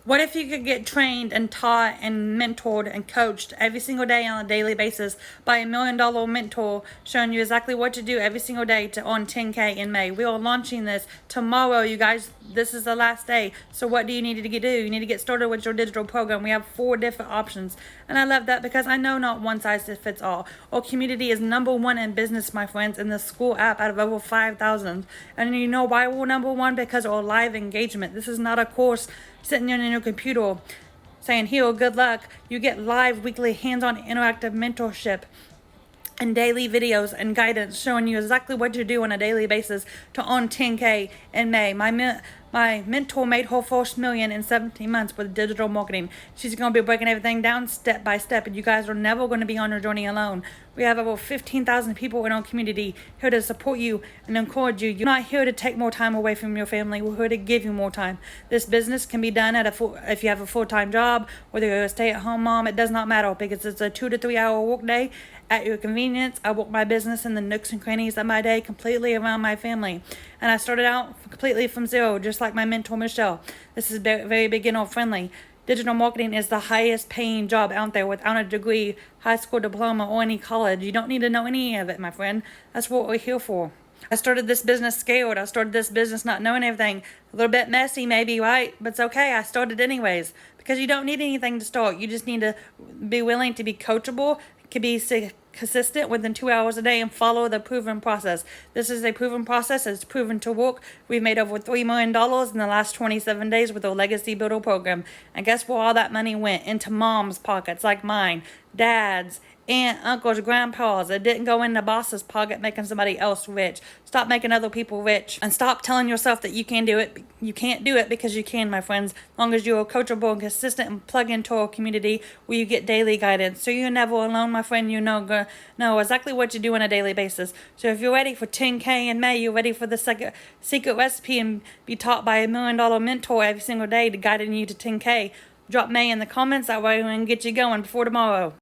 What if you could get trained and taught and mentored and coached every single day on a daily basis by $1 million mentor showing you exactly what to do every single day to earn 10K in May? We are launching this tomorrow, you guys. This is the last day. So what do you need to do? You need to get started with your digital program. We have 4 different options. And I love that because I know not one size fits all. Our community is #1 in business, my friends, in the school app out of over 5,000. And you know why we're #1? Because of our live engagement. This is not a course sitting in your computer saying, here, good luck. You get live weekly hands-on interactive mentorship and daily videos and guidance showing you exactly what to do on a daily basis to earn 10K in May. My mentor made her first million in 17 months with digital marketing. She's going to be breaking everything down step by step, and you guys are never going to be on your journey alone. We have over 15,000 people in our community here to support you and encourage you. You're not here to take more time away from your family. We're here to give you more time. This business can be done if you have a full-time job, whether you're a stay-at-home mom. It does not matter because it's a 2 to 3 hour workday at your convenience. I work my business in the nooks and crannies of my day completely around my family. And I started out completely from zero, just like my mentor, Michelle. This is very beginner friendly. Digital marketing is the highest paying job out there without a degree, high school diploma, or any college. You don't need to know any of it, my friend. That's what we're here for. I started this business scared. I started this business not knowing everything. A little bit messy maybe, right? But it's okay. I started anyways. Because you don't need anything to start. You just need to be willing to be coachable, can be consistent within 2 hours a day, and follow the proven process. This is a proven process. It's proven to work. We've made over $3 million in the last 27 days with our Legacy Builder program. And guess where all that money went? Into moms' pockets like mine, dads, aunt, uncles, grandpas. It didn't go in the boss's pocket making somebody else rich. Stop making other people rich and stop telling yourself that you can do it. You can't do it because you can, my friends, as long as you're coachable and consistent and plug into our community where you get daily guidance. So you're never alone, my friend. You know exactly what to do on a daily basis. So if you're ready for 10K in May, you're ready for the secret recipe and be taught by a $1 million mentor every single day to guide you to 10K. Drop May in the comments. That way we can get you going before tomorrow.